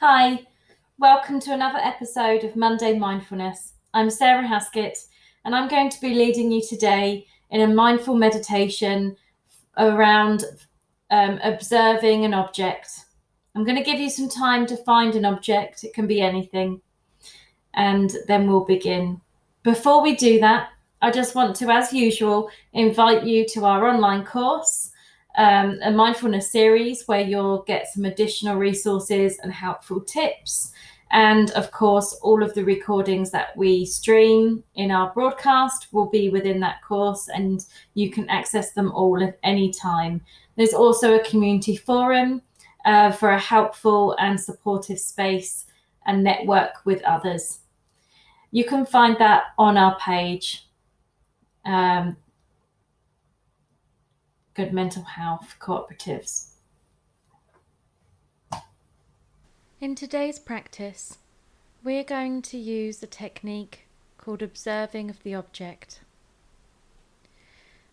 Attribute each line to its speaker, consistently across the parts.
Speaker 1: Hi, welcome to another episode of Monday Mindfulness. I'm Sarah Haskett, and I'm going to be leading you today in a mindful meditation around observing an object. I'm going to give you some time to find an object, it can be anything, and then we'll begin. Before we do that, I just want to, as usual, invite you to our online course, a mindfulness series where you'll get some additional resources and helpful tips. And of course, all of the recordings that we stream in our broadcast will be within that course, and you can access them all at any time. There's also a community forum for a helpful and supportive space and network with others. You can find that on our page, Good Mental Health Cooperatives.
Speaker 2: In today's practice, we're going to use a technique called observing of the object.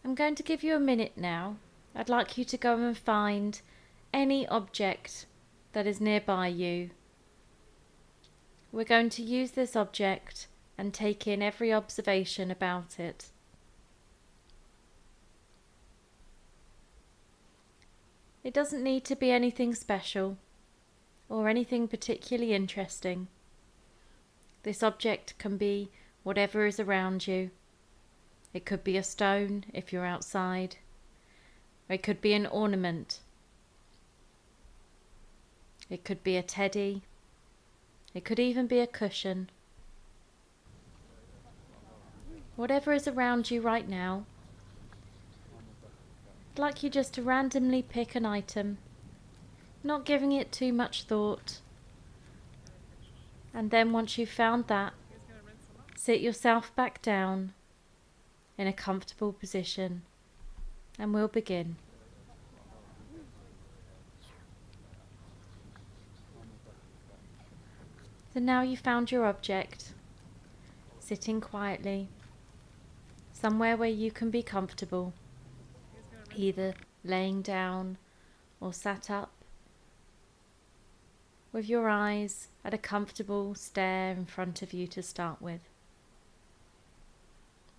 Speaker 2: I'm going to give you a minute now. I'd like you to go and find any object that is nearby you. We're going to use this object and take in every observation about it. It doesn't need to be anything special or anything particularly interesting. This object can be whatever is around you. It could be a stone if you're outside, or it could be an ornament. It could be a teddy. It could even be a cushion. Whatever is around you right now, I'd like you just to randomly pick an item, not giving it too much thought. And then once you've found that, sit yourself back down in a comfortable position and we'll begin. So now you've found your object, sitting quietly, somewhere where you can be comfortable, either laying down or sat up, with your eyes at a comfortable stare in front of you to start with,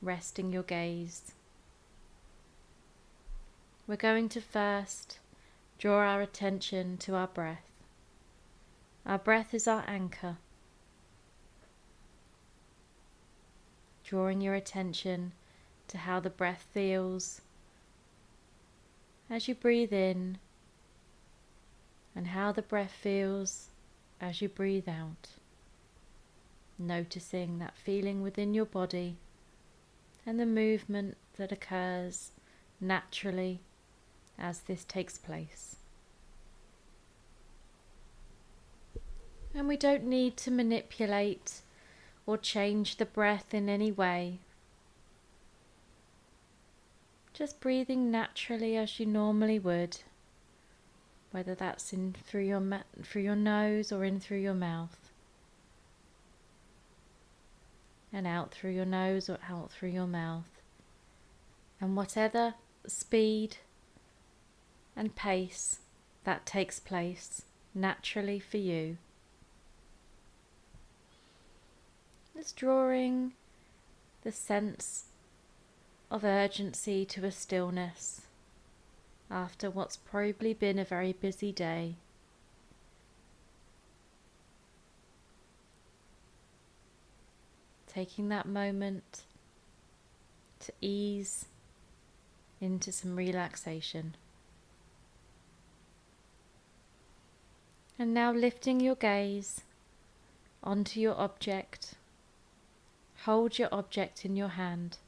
Speaker 2: resting your gaze. We're going to first draw our attention to our breath. Our breath is our anchor. Drawing your attention to how the breath feels as you breathe in and how the breath feels as you breathe out. Noticing that feeling within your body and the movement that occurs naturally as this takes place. And we don't need to manipulate or change the breath in any way. Just breathing naturally as you normally would, whether that's in through your nose or in through your mouth, and out through your nose or out through your mouth, and whatever speed and pace that takes place naturally for you. Just drawing the sense of urgency to a stillness after what's probably been a very busy day. Taking that moment to ease into some relaxation. And now lifting your gaze onto your object. Hold your object in your hand.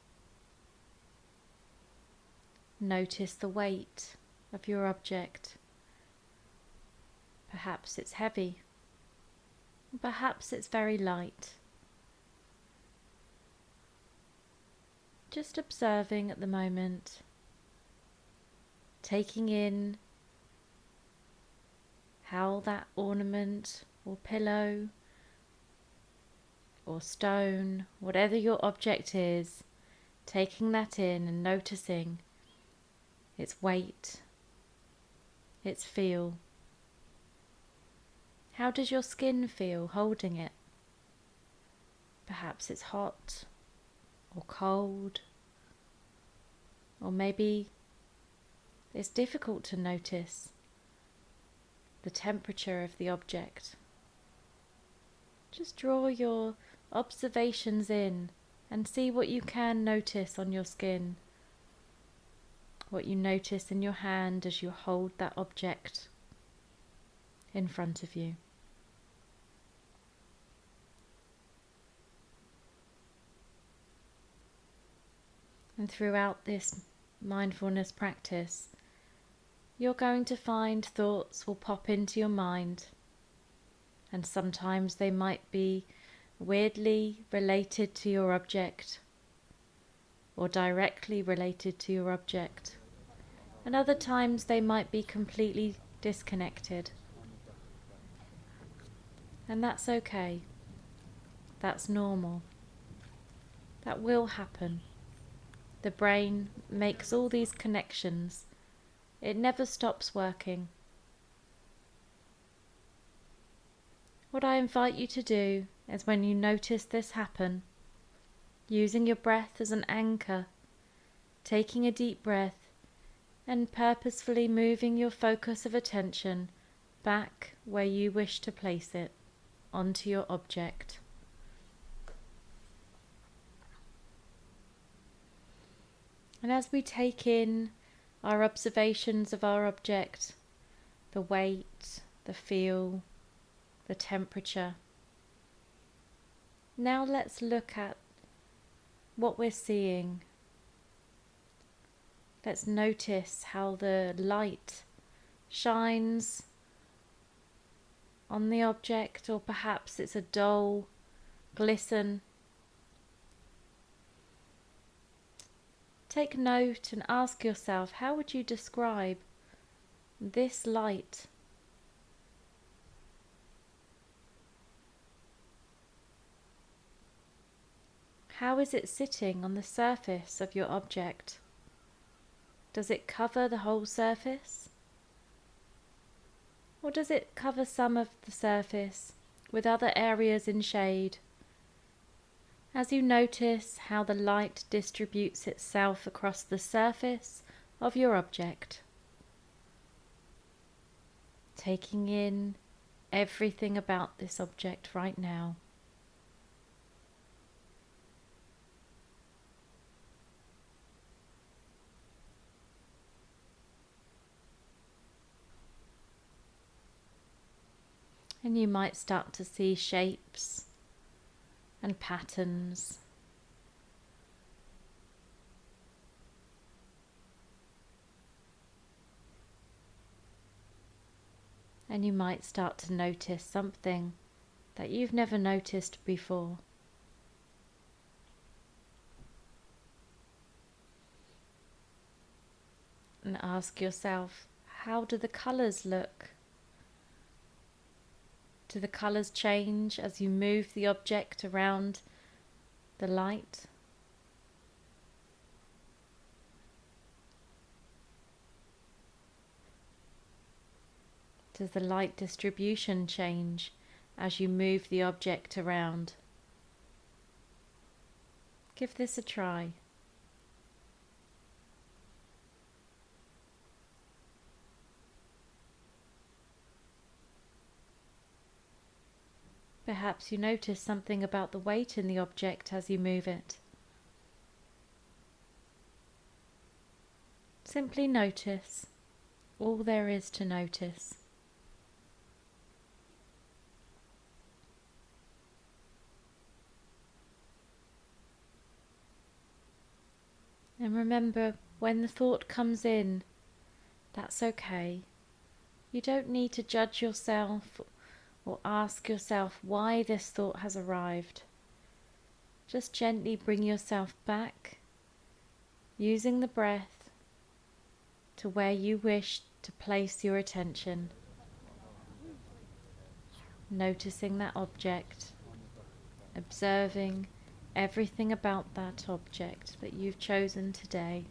Speaker 2: Notice the weight of your object. Perhaps it's heavy. Perhaps it's very light. Just observing at the moment, taking in how that ornament or pillow or stone, whatever your object is, taking that in and noticing its weight, its feel, How does your skin feel holding it? Perhaps it's hot or cold, or maybe it's difficult to notice the temperature of the object. Just draw your observations in and see what you can notice on your skin, what you notice in your hand as you hold that object in front of you. And throughout this mindfulness practice, you're going to find thoughts will pop into your mind, and sometimes they might be weirdly related to your object or directly related to your object, and other times they might be completely disconnected. And that's okay. That's normal. That will happen. The brain makes all these connections. It never stops working. What I invite you to do is, when you notice this happen, using your breath as an anchor, taking a deep breath and purposefully moving your focus of attention back where you wish to place it, onto your object. And as we take in our observations of our object, the weight, the feel, the temperature, now let's look at what we're seeing. Let's notice how the light shines on the object, or perhaps it's a dull glisten. Take note and ask yourself, how would you describe this light? How is it sitting on the surface of your object? Does it cover the whole surface? Or does it cover some of the surface with other areas in shade? As you notice how the light distributes itself across the surface of your object, taking in everything about this object right now. And you might start to see shapes and patterns. And you might start to notice something that you've never noticed before. And ask yourself, how do the colours look? Do the colours change as you move the object around the light? Does the light distribution change as you move the object around? Give this a try. Perhaps you notice something about the weight in the object as you move it. Simply notice all there is to notice. And remember, when the thought comes in, that's okay. You don't need to judge yourself or ask yourself why this thought has arrived. Just gently bring yourself back, using the breath, to where you wish to place your attention. Noticing that object, observing everything about that object that you've chosen today.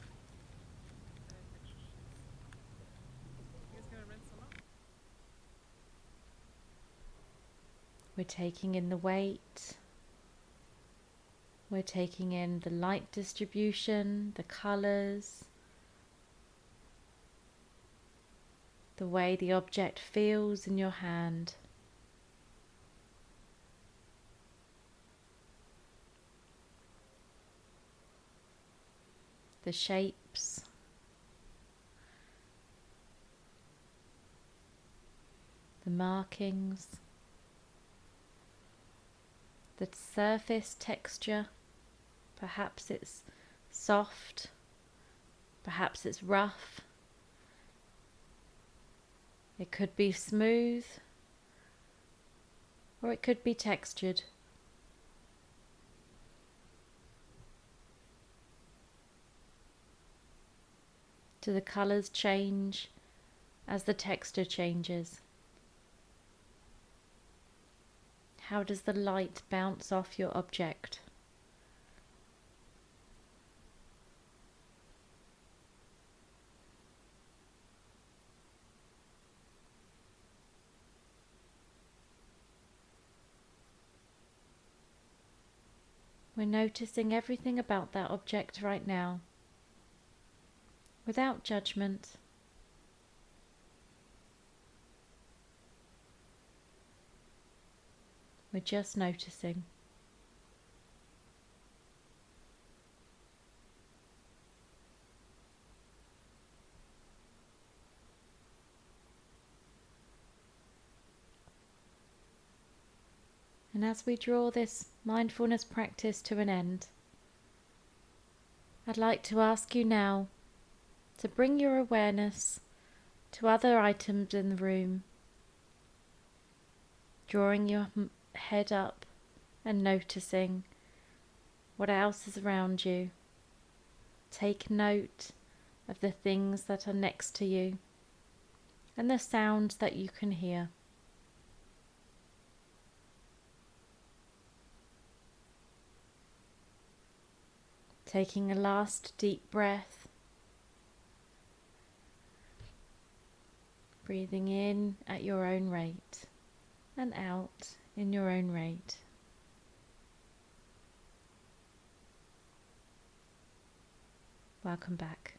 Speaker 2: We're taking in the weight. We're taking in the light distribution, the colours, the way the object feels in your hand. The shapes, the markings, the surface texture. Perhaps it's soft, perhaps it's rough. It could be smooth, or it could be textured. Do the colours change as the texture changes? How does the light bounce off your object? We're noticing everything about that object right now, without judgment. We're just noticing. And as we draw this mindfulness practice to an end, I'd like to ask you now to bring your awareness to other items in the room, drawing your head up and noticing what else is around you. Take note of the things that are next to you and the sounds that you can hear. Taking a last deep breath, breathing in at your own rate and out in your own rate. Welcome back.